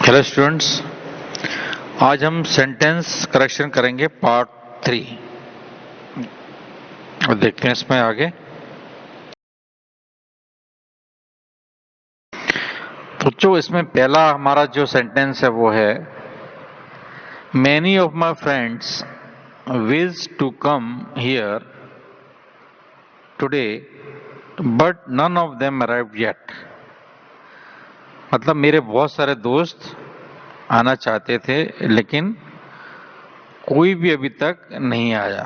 Hello students, आज हम sentence correction करेंगे पार्ट 3 और देखते हैं इसमें आगे। तो जो इसमें पहला हमारा जो सेंटेंस है वो है many of my friends wish to come here today but none of them arrived yet. मतलब मेरे बहुत सारे दोस्त आना चाहते थे लेकिन कोई भी अभी तक नहीं आया।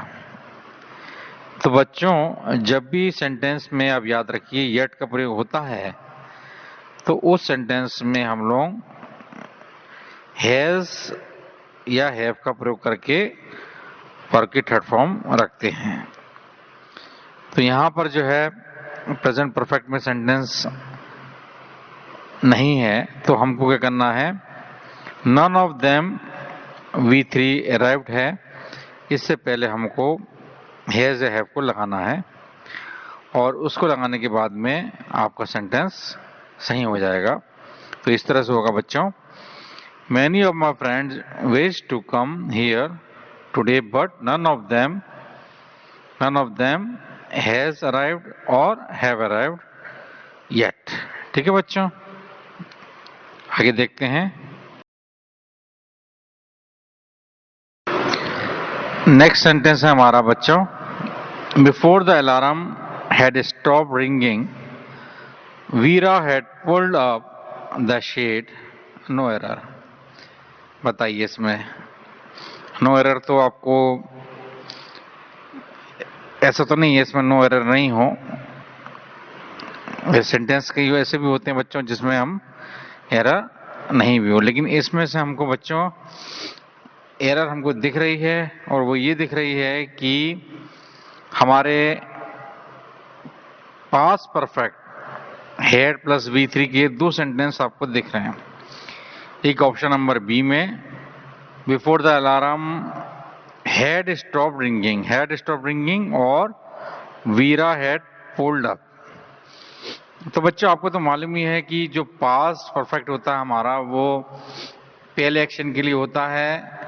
तो बच्चों, जब भी सेंटेंस में आप याद रखिए येट का प्रयोग होता है तो उस सेंटेंस में हम लोग हैज या हैव का प्रयोग करके वर्ब की थर्ड फॉर्म रखते हैं। तो यहां पर जो है प्रेजेंट परफेक्ट में सेंटेंस नहीं है तो हमको क्या करना है, none of them we three arrived है, इससे पहले हमको हैज या हैव को लगाना है और उसको लगाने के बाद में आपका सेंटेंस सही हो जाएगा। तो इस तरह से होगा बच्चों, many of my friends wish to come here today but none of them has arrived और हैव अराइव्ड येट। ठीक है बच्चों, आगे देखते हैं। नेक्स्ट सेंटेंस है हमारा बच्चों, before the alarm had stop ringing Vera had pulled up the shade, no error. बताइए इसमें नो एरर तो आपको ऐसा तो नहीं है इसमें नो एरर नहीं हो। सेंटेंस कई ऐसे भी होते हैं बच्चों जिसमें हम एरर नहीं भी हो, लेकिन इसमें से हमको बच्चों एरर हमको दिख रही है और वो ये दिख रही है कि हमारे पास perfect had plus V three के दो सेंटेंस आपको दिख रहे हैं। एक ऑप्शन नंबर बी में before the alarm had stop ringing और वीरा हैड पुल्ड अप। तो बच्चों आपको तो मालूम ही है कि जो पास्ट परफेक्ट होता है हमारा वो पहले एक्शन के लिए होता है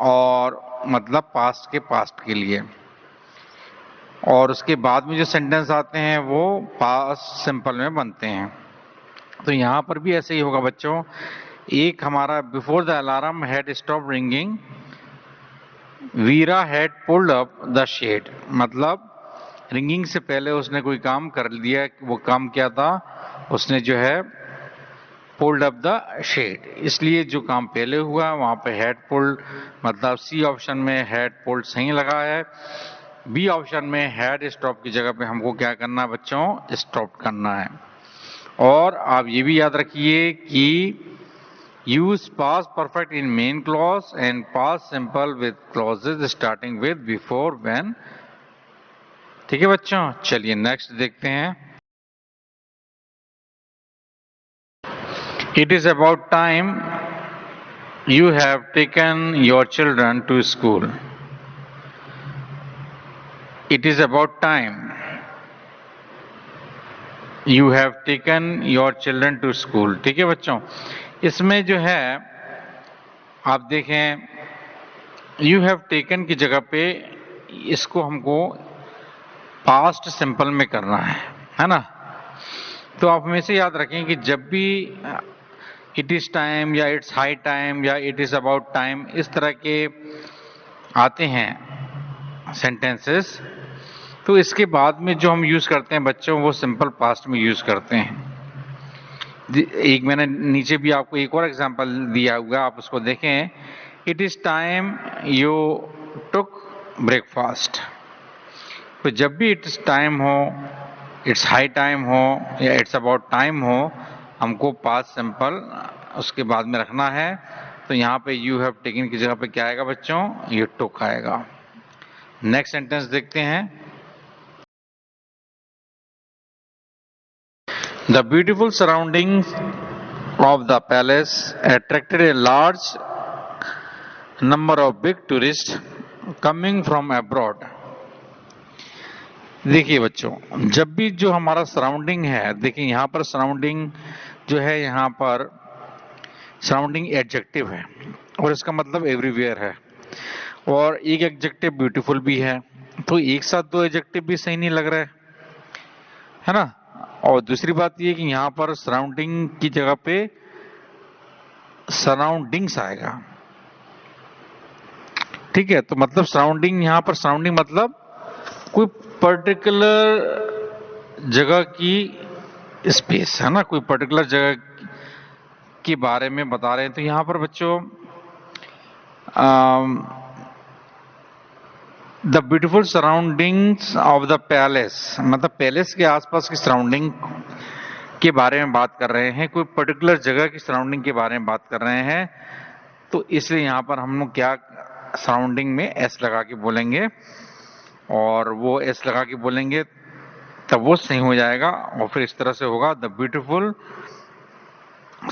और मतलब पास्ट के लिए, और उसके बाद में जो सेंटेंस आते हैं वो पास्ट सिंपल में बनते हैं। तो यहां पर भी ऐसे ही होगा बच्चों। एक हमारा before the alarm had stop ringing Vera had pulled up the shade, मतलब रिंगिंग से पहले उसने कोई काम कर लिया। वो काम क्या था, उसने जो है पुल्ड अप द शेड, इसलिए जो काम पहले हुआ वहां पे हैड पुल्ड, मतलब सी ऑप्शन में हैड पुल्ड सही लगा है। बी ऑप्शन में हैड स्टॉप की जगह पे हमको क्या करना है बच्चों, स्टॉप करना है। और आप ये भी याद रखिए कि use past perfect in main clause and past simple with clauses starting with before when. ठीक है बच्चों, चलिए नेक्स्ट देखते हैं। It is about time you have taken your children to school. It is about time you have taken your children to school. ठीक है बच्चों, इसमें जो है आप देखें यू हैव टेकन की जगह पे इसको हमको पास्ट सिंपल में करना है ना। तो आप हमेशा याद रखें कि जब भी इट इज टाइम या इट्स हाई टाइम या इट इज अबाउट टाइम इस तरह के आते हैं सेंटेंसेस, तो इसके बाद में जो हम यूज करते हैं बच्चों वो सिंपल पास्ट में यूज करते हैं। एक मैंने नीचे भी आपको एक और एग्जांपल दिया हुआ, आप उसको देखें। It is time you took breakfast. तो जब भी इट्स टाइम हो, इट्स हाई टाइम हो या इट्स अबाउट टाइम हो, हमको पास्ट सिंपल उसके बाद में रखना है। तो यहाँ पे यू हैव टेकन की जगह पे क्या आएगा बच्चों, यू टुक आएगा। नेक्स्ट सेंटेंस देखते हैं। The beautiful surroundings of the palace attracted a large number of big tourists coming from abroad. देखिए बच्चों, जब भी जो हमारा सराउंडिंग है, देखिए यहाँ पर सराउंडिंग जो है यहाँ पर सराउंडिंग एडजेक्टिव है और इसका मतलब एवरीवेयर है, और एक एडजेक्टिव ब्यूटीफुल भी है, तो एक साथ दो एडजेक्टिव भी सही नहीं लग रहा है ना। और दूसरी बात ये कि यहाँ पर सराउंडिंग की जगह पे सराउंडिंग्स आएगा, ठीक है। तो मतलब सराउंडिंग, यहाँ पर सराउंडिंग मतलब कोई पर्टिकुलर जगह की स्पेस है ना, कोई पर्टिकुलर जगह के बारे में बता रहे हैं। तो यहाँ पर बच्चों the beautiful surroundings of the palace, मतलब पैलेस के आसपास की सराउंडिंग के बारे में बात कर रहे हैं, कोई पर्टिकुलर जगह की सराउंडिंग के बारे में बात कर रहे हैं। तो इसलिए यहाँ पर हम लोग क्या सराउंडिंग में एस लगा के बोलेंगे, और वो एस लगा के बोलेंगे तब वो सही हो जाएगा। और फिर इस तरह से होगा, the beautiful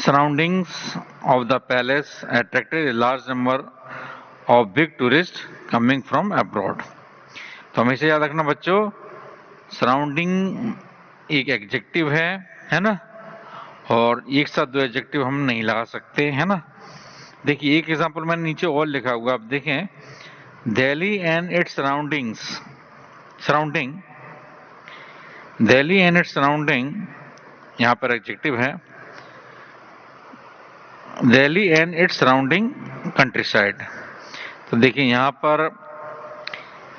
surroundings of the palace attracted a large number of big tourist coming from abroad. तो हमेशा याद रखना बच्चों, सराउंडिंग एक एडजेक्टिव है ना, और एक साथ दो एडजेक्टिव हम नहीं लगा सकते, है ना। देखिए एक एग्जांपल मैंने नीचे और लिखा हुआ, आप देखें, Delhi and its surrounding, Delhi and its surrounding, यहाँ पर एडजेक्टिव है, Delhi and its surrounding country side. तो देखिए यहाँ पर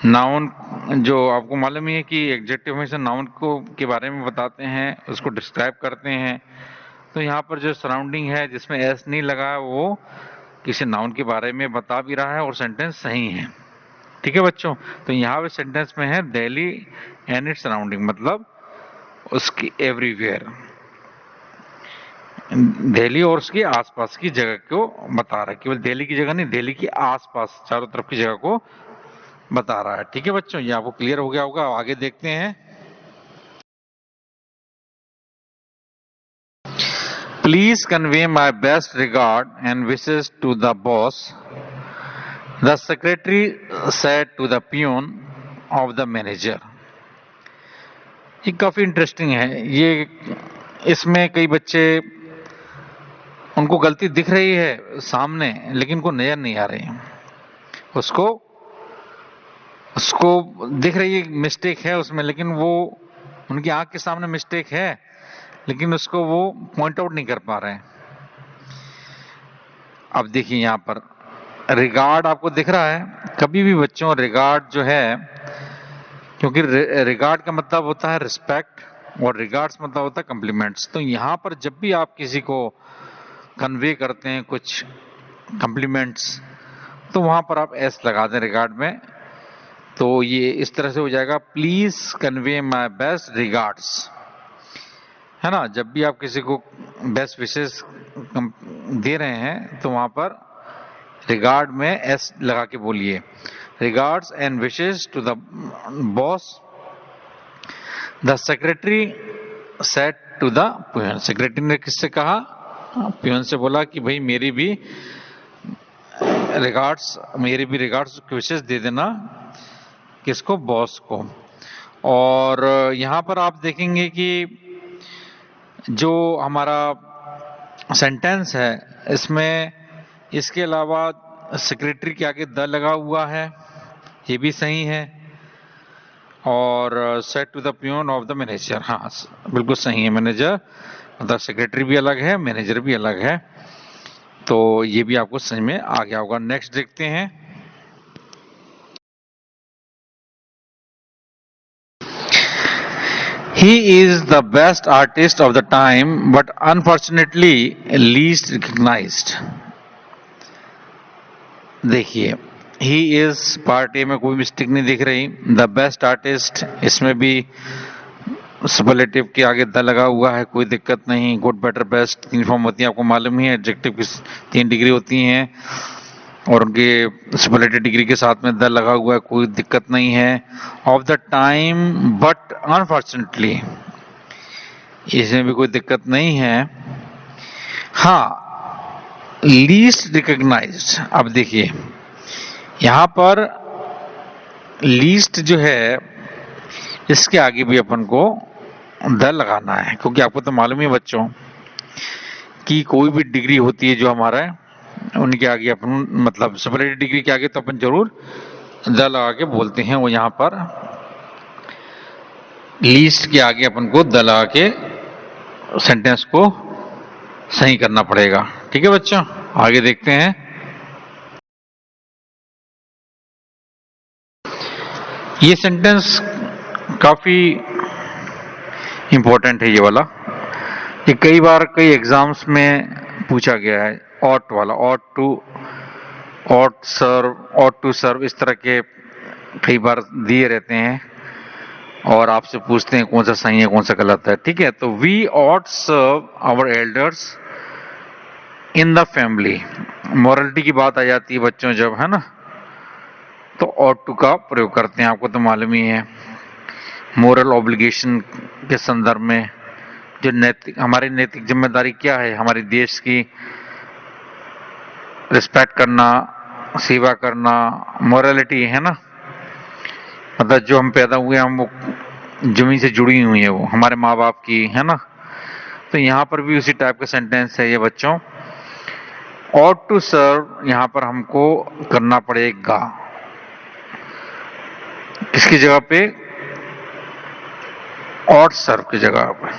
नाउन, जो आपको मालूम ही है कि एडजेक्टिव हमेशा नाउन को के बारे में बताते हैं, उसको डिस्क्राइब करते हैं। तो यहाँ पर जो सराउंडिंग है जिसमें एस नहीं लगा, वो किसी नाउन के बारे में बता भी रहा है और सेंटेंस सही है, ठीक है बच्चों। तो यहाँ पे सेंटेंस में है दिल्ली एंड इट्स सराउंडिंग, मतलब उसकी एवरीवेयर, दिल्ली और उसके आसपास की जगह को बता रहा है, केवल दिल्ली की जगह नहीं, दिल्ली के आसपास चारों तरफ की जगह को बता रहा है, ठीक है बच्चों। ये आपको क्लियर हो गया होगा। आगे देखते हैं, please convey my best regard and wishes to the boss, the secretary said to the peon of the manager. ये काफी इंटरेस्टिंग है। ये इसमें कई बच्चे, उनको गलती दिख रही है सामने लेकिन उनको नजर नहीं आ रही, उसको दिख रही है मिस्टेक है उसमें, लेकिन वो उनकी आंख के सामने मिस्टेक है, लेकिन उसको वो पॉइंट आउट नहीं कर पा रहे हैं। अब देखिए यहाँ पर रिगार्ड आपको दिख रहा है, कभी भी बच्चों रिगार्ड जो है, क्योंकि रिगार्ड का मतलब होता है रिस्पेक्ट और रिगार्ड्स मतलब होता है कम्प्लीमेंट्स। तो यहाँ पर जब भी आप किसी को कन्वे करते हैं कुछ कम्प्लीमेंट्स, तो वहां पर आप एस लगा दें रिगार्ड में। तो ये इस तरह से हो जाएगा, please convey my best regards, है ना। जब भी आप किसी को बेस्ट विशेस दे रहे हैं तो वहां पर रिगार्ड में एस लगा के बोलिए, regards and wishes to the boss, the secretary said to the peon. Secretary ने किससे कहा? पियून से बोला कि भाई मेरी भी रिगार्ड्स विशेस दे देना, किसको? बॉस को। और यहां पर आप देखेंगे कि जो हमारा सेंटेंस है इसमें इसके अलावा सेक्रेटरी के आगे द लगा हुआ है, ये भी सही है। और said to the peon of the manager, हाँ बिल्कुल सही है। मैनेजर मतलब सेक्रेटरी भी अलग है, मैनेजर भी अलग है, तो ये भी आपको समझ में आ गया होगा। नेक्स्ट देखते हैं, he is the best artist of the time but unfortunately least recognized। देखिए ही इज पार्ट ए में कोई मिस्टेक नहीं दिख रही, द बेस्ट आर्टिस्ट इसमें भी सुपरलेटिव के आगे द लगा हुआ है, कोई दिक्कत नहीं। गुड, बेटर, बेस्ट 3 फॉर्म होती है, आपको मालूम ही है। एडजेक्टिव की 3 डिग्री होती हैं और उनके सुपरलेटिव डिग्री के साथ में द लगा हुआ है, कोई दिक्कत नहीं है। Of the time but unfortunately, इसमें भी कोई दिक्कत नहीं है। हाँ, लीस्ट रिकॉग्नाइज्ड, अब देखिए यहां पर लीस्ट जो है इसके आगे भी अपन को द लगाना है, क्योंकि आपको तो मालूम ही बच्चों की कोई भी डिग्री होती है जो हमारा उनके आगे अपन मतलब सुपरलेटिव डिग्री के आगे तो अपन जरूर द लगा के बोलते हैं, वो यहाँ पर लीस्ट के आगे अपन को द लगा के सेंटेंस को सही करना पड़ेगा। ठीक है बच्चों, आगे देखते हैं। ये सेंटेंस काफी इंपॉर्टेंट है ये वाला, ये कई बार कई एग्जाम्स में पूछा गया है। ऑट वाला, ought to, ought serve, ought to serve, इस तरह के कई बार दिए रहते हैं और आपसे पूछते हैं कौन सा सही है कौन सा गलत है। ठीक है, तो we ought serve our elders in the family, morality की बात आ जाती है बच्चों जब, है ना, तो ऑट टू का प्रयोग करते हैं, आपको तो मालूम ही है। मोरल ऑब्लिगेशन के संदर्भ में जो नैतिक, हमारी नैतिक जिम्मेदारी क्या है, हमारे देश की रिस्पेक्ट करना, सेवा करना, मोरालिटी है ना, मतलब जो हम पैदा हुए हम वो जमीन से जुड़ी हुई है, वो हमारे माँ बाप की, है ना। तो यहाँ पर भी उसी टाइप का सेंटेंस है ये बच्चों। ऑट टू सर्व यहाँ पर हमको करना पड़ेगा, किसकी जगह पे, ऑट सर्व की जगह पे,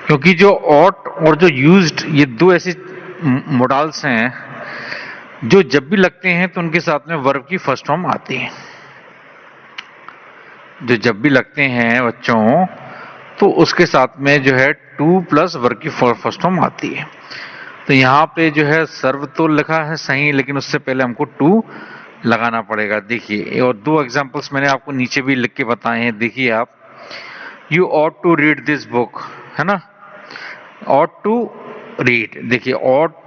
क्योंकि जो ऑट और जो यूज्ड ये दो ऐसे मोडाल्स हैं जो जब भी लगते हैं तो उनके साथ में वर्ब की फर्स्ट फॉर्म आती है। जो जब भी लगते हैं बच्चों तो उसके साथ में जो है टू प्लस वर्ब की फर्स्ट फॉर्म आती है। तो यहाँ पे जो है सर्व तो लिखा है सही, लेकिन उससे पहले हमको टू लगाना पड़ेगा। देखिए, और दो एग्जांपल्स मैंने आपको नीचे भी लिख के बताए हैं, देखिए आप। You ought to read this book, है ना, ऑट टू रीड, देखिए ought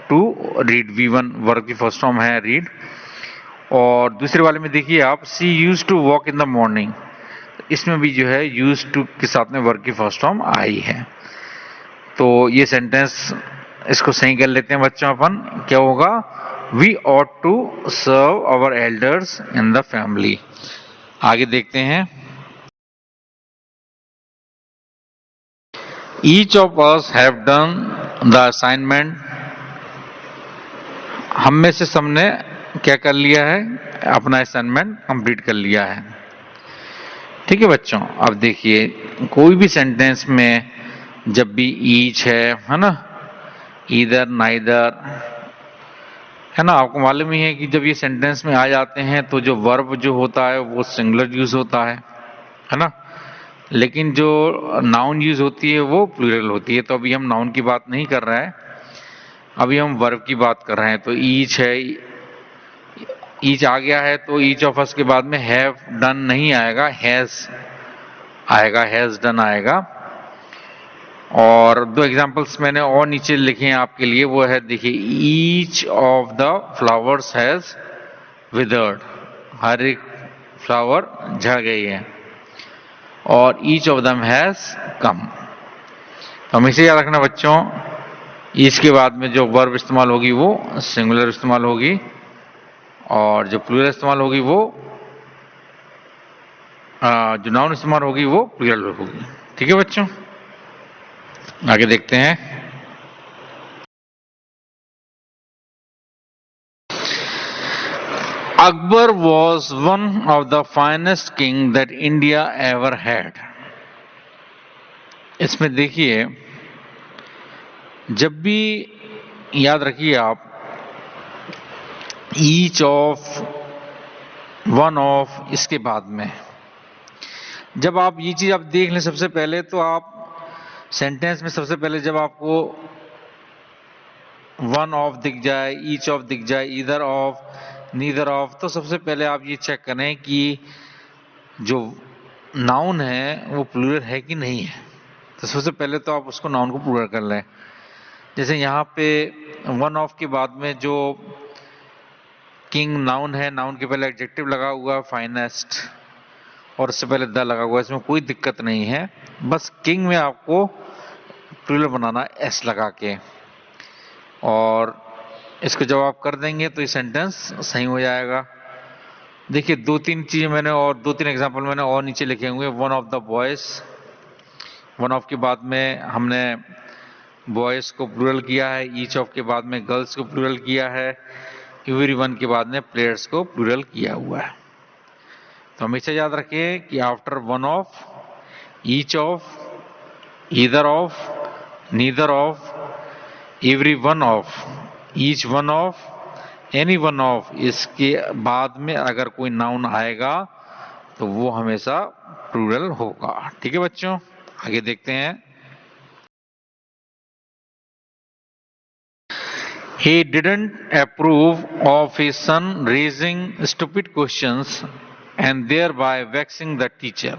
to read, V1 verb की फर्स्ट फॉर्म है रीड। और दूसरे वाले में देखिए आप, she use to walk in the morning, इसमें भी जो है यूज टू के साथ में वर्ब की फर्स्ट फॉर्म आई है। तो ये सेंटेंस इसको सही कर लेते हैं बच्चों अपन, क्या होगा, we ought to serve our elders in the family. आगे देखते हैं। Each of us have done the assignment, हम में से सबने क्या कर लिया है, अपना असाइनमेंट कंप्लीट कर लिया है। ठीक है बच्चों, अब देखिए कोई भी सेंटेंस में जब भी ईच है ना, ईदर, नाइदर, है ना, आपको मालूम ही है कि जब ये सेंटेंस में आ जाते हैं तो जो वर्ब जो होता है वो सिंगुलर यूज होता है ना, लेकिन जो नाउन यूज होती है वो प्लूरल होती है। तो अभी हम नाउन की बात नहीं कर रहे हैं, अभी हम वर्ब की बात कर रहे हैं। तो ईच है, ईच आ गया है तो ईच ऑफ अस के बाद में हैव डन नहीं आएगा, हैज आएगा, हैज डन आएगा। और दो एग्जांपल्स मैंने और नीचे लिखे हैं आपके लिए, वो है देखिए, each of the flowers has withered, हर एक फ्लावर झड़ गई है। और each of them has come. तो हमेशा याद रखना बच्चों, ईच के बाद में जो वर्ब इस्तेमाल होगी वो सिंगुलर इस्तेमाल होगी, और जो प्लूरल इस्तेमाल होगी वो जो नाउन इस्तेमाल होगी वो प्लूरल होगी। ठीक है बच्चों, आगे देखते हैं। Akbar was one of the finest king that India ever had. इसमें देखिए, जब भी याद रखिए आप, ईच ऑफ, वन ऑफ, इसके बाद में जब आप ये चीज आप देख लें, सबसे पहले तो आप सेंटेंस में सबसे पहले जब आपको वन ऑफ दिख जाए, ईच ऑफ दिख जाए, ईदर ऑफ, नीदर ऑफ, तो सबसे पहले आप ये चेक करें कि जो नाउन है वो प्लूरल है कि नहीं है। तो सबसे पहले तो आप उसको नाउन को प्लूरल कर लें। जैसे यहाँ पे वन ऑफ के बाद में जो किंग नाउन है, नाउन के पहले एडजेक्टिव लगा हुआ फाइनेस्ट, और उससे पहले द लगा हुआ, इसमें कोई दिक्कत नहीं है। बस किंग में आपको प्लूरल बनाना एस लगा के, और इसको जब आप कर देंगे तो ये सेंटेंस सही हो जाएगा। देखिए, दो तीन चीजें मैंने और दो तीन एग्जांपल मैंने और नीचे लिखे हुए। One of the boys, one of के बाद में हमने बॉयज को प्लूरल किया है, ईच ऑफ के बाद में गर्ल्स को प्लूरल किया है, एवरीवन के बाद में प्लेयर्स को प्लूरल किया हुआ है। तो हमेशा याद रखिए कि after one of, each of, either of, neither of, every one of, each one of, any one of, इसके बाद में अगर कोई नाउन आएगा तो वो हमेशा प्लूरल होगा। ठीक है बच्चों, आगे देखते हैं। He didn't approve of his son raising stupid questions and thereby vexing the teacher.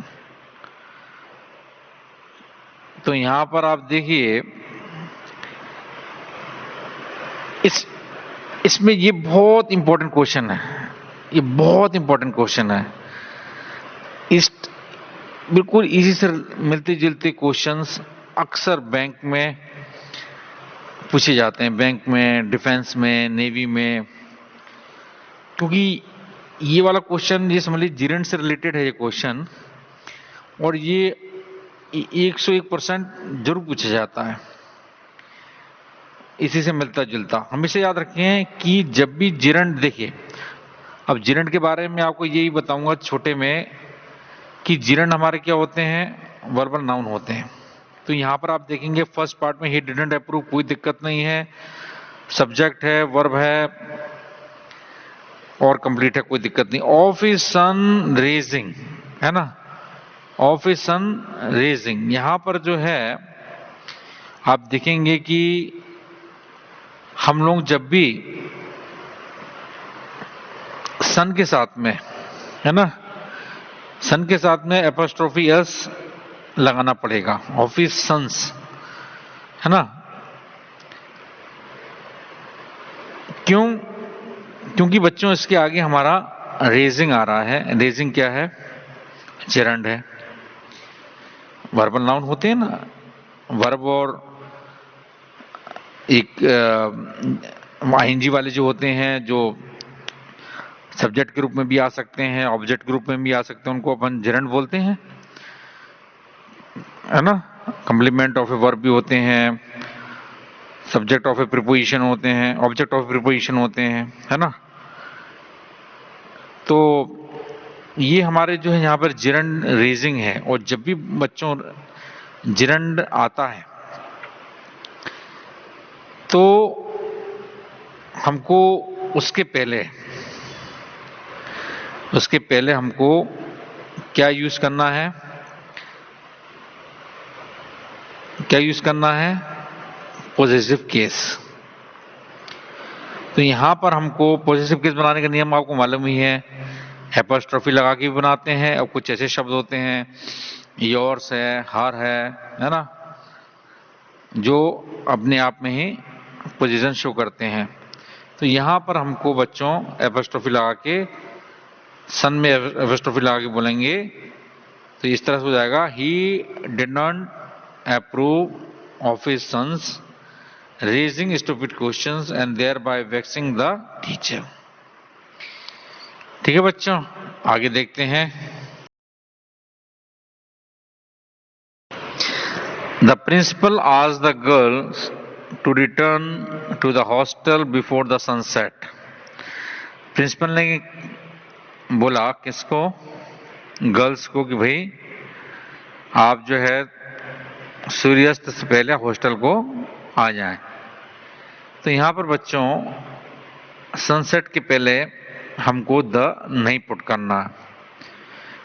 तो यहां पर आप देखिए, इसमें ये बहुत इंपॉर्टेंट क्वेश्चन है, ये बहुत इंपॉर्टेंट क्वेश्चन है। इस बिल्कुल इसी से मिलते जुलते क्वेश्चंस अक्सर बैंक में पूछे जाते हैं, बैंक में, डिफेंस में, नेवी में, क्योंकि ये वाला क्वेश्चन ये समझ लीजिए जिरंड से रिलेटेड है ये क्वेश्चन, और ये 101% जरूर पूछा जाता है, इसी से मिलता जुलता। हमेशा याद रखें कि जब भी जिरंड, देखिए अब जिरंड के बारे में आपको यही बताऊंगा छोटे में कि जिरंड हमारे क्या होते हैं, वर्बल नाउन होते हैं। तो यहां पर आप देखेंगे फर्स्ट पार्ट में ही डिडंट अप्रूव, कोई दिक्कत नहीं है, सब्जेक्ट है, वर्ब है और कंप्लीट है, कोई दिक्कत नहीं। ऑफ इज सन रेजिंग है ना, ऑफ इज सन रेजिंग, यहां पर जो है आप देखेंगे कि हम लोग जब भी सन के साथ में, है ना, सन के साथ में एपोस्ट्रोफी एस लगाना पड़ेगा, ऑफिस सन्स, है ना। क्यों? क्योंकि बच्चों इसके आगे हमारा रेजिंग आ रहा है। रेजिंग क्या है? जेरंड है। वर्बल नाउन होते हैं ना, वर्ब और एक आईएनजी वाले जो होते हैं, जो सब्जेक्ट के रूप में भी आ सकते हैं, ऑब्जेक्ट के रूप में भी आ सकते हैं, उनको अपन जेरंड बोलते हैं, है ना। कंप्लीमेंट ऑफ ए वर्ब भी होते हैं, सब्जेक्ट ऑफ ए प्रीपोजिशन होते हैं, ऑब्जेक्ट ऑफ प्रीपोजिशन होते हैं, है ना। तो ये हमारे जो है यहाँ पर जिरंड रेजिंग है, और जब भी बच्चों जिरंड आता है तो हमको उसके पहले हमको क्या यूज करना है, क्या यूज करना है? Positive case. तो यहां पर हमको पॉजिटिव केस बनाने का नियम आपको मालूम ही है, एपोस्ट्रोफी लगा के भी बनाते हैं, और कुछ ऐसे शब्द होते हैं, योर्स है, हर है ना, जो अपने आप में ही पोजीशन शो करते हैं। तो यहां पर हमको बच्चों एपोस्ट्रोफी लगा के, सन में एपोस्ट्रोफी लगा के बोलेंगे, तो इस तरह से हो जाएगा, he did not approve of his sons raising stupid questions and thereby vexing the teacher। ठीक है बच्चों, आगे देखते हैं। The principal asked the girls to return to the hostel before the sunset। Principal ने बोला किसको? गर्ल्स को, कि भाई आप जो है सूर्यास्त से पहले हॉस्टल को आ जाएं। तो यहां पर बच्चों सनसेट के पहले हमको द नहीं पुट करना।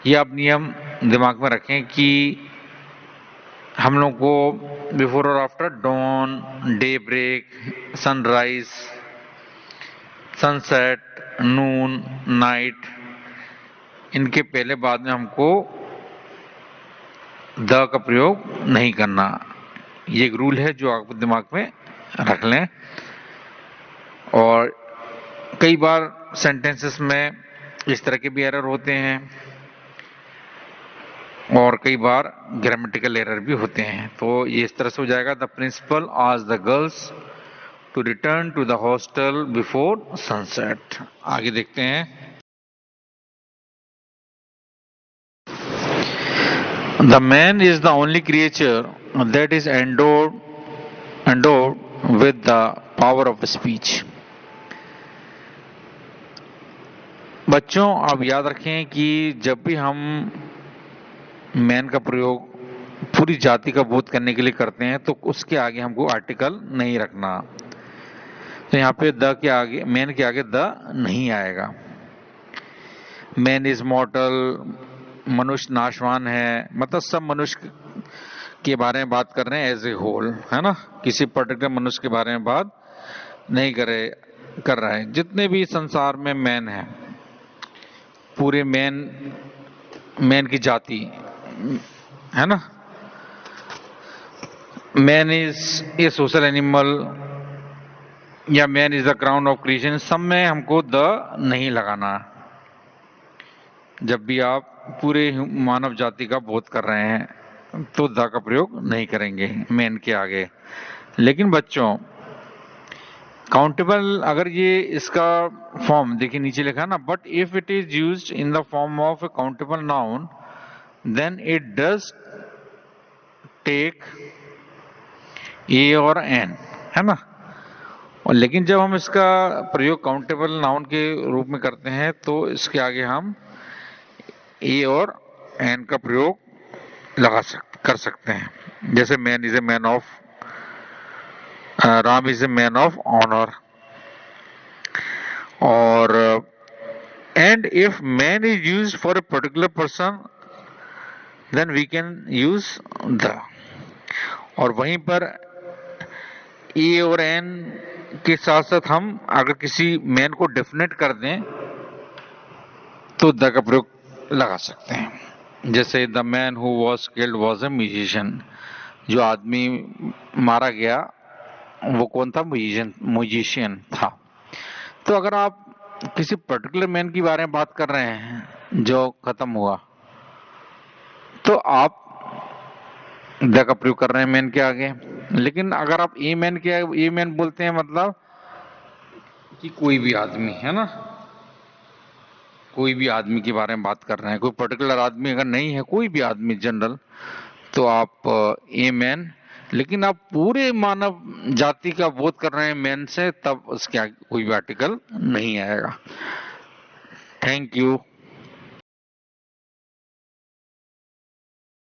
ये आप नियम दिमाग में रखें कि हम लोग को बिफोर और after dawn, daybreak, sunrise, sunset, noon, night, इनके पहले बाद में हमको द का प्रयोग नहीं करना। ये एक रूल है जो आप दिमाग में रख लें। और कई बार सेंटेंसेस में इस तरह के भी एरर होते हैं, और कई बार ग्रामेटिकल एरर भी होते हैं। तो ये इस तरह से हो जाएगा, the principal asked the girls to return to the hostel before sunset. आगे देखते हैं। The man is the only creature that is endowed endowed with the power of speech. बच्चों आप याद रखें कि जब भी हम मैन का प्रयोग पूरी जाति का बोध करने के लिए करते हैं तो उसके आगे हमको आर्टिकल नहीं रखना। तो यहाँ पे द के आगे, मैन के आगे द नहीं आएगा। मैन इज मॉर्टल, मनुष्य नाशवान है, मतलब सब मनुष्य के बारे में बात कर रहे हैं एज ए होल, है ना, किसी पर्टिकुलर मनुष्य के बारे में बात नहीं कर रहा है। जितने भी संसार में मैन है, पूरे मैन की जाति है ना, man is a social animal या man is the crown of creation, सब में हमको द नहीं लगाना जब भी आप पूरे मानव जाति का बोध कर रहे हैं तो द का प्रयोग नहीं करेंगे मैन के आगे। लेकिन बच्चों काउंटेबल, अगर ये इसका फॉर्म देखिए नीचे लिखा है ना, but if it is used in the form of a countable noun then it does take a और एन, है ना। और लेकिन जब हम इसका प्रयोग काउंटेबल नाउन के रूप में करते हैं तो इसके आगे हम ए और एन का प्रयोग कर सकते हैं। जैसे man is a man of, Ram is a man of honour, और and if man is used for a particular person then we can use the. और वहीं पर ए और एन के साथ साथ हम अगर किसी मैन को डेफिनेट कर दें तो द का प्रयोग लगा सकते हैं। जैसे the man who was killed was a musician, जो आदमी मारा गया वो कौन था, म्यूजिशियन था। तो अगर आप किसी पर्टिकुलर मैन के बारे में बात कर रहे हैं जो खत्म हुआ तो आप द का प्रयोग कर रहे हैं मैन के आगे। लेकिन अगर आप ए मैन बोलते हैं मतलब कि कोई भी आदमी, है ना, कोई भी आदमी के बारे में बात कर रहे हैं, कोई पर्टिकुलर आदमी अगर नहीं है, कोई भी आदमी जनरल, तो आप ए मैन। लेकिन आप पूरे मानव जाति का बोध कर रहे हैं मैन से, तब उसके आगे कोई भी आर्टिकल नहीं आएगा। Thank you.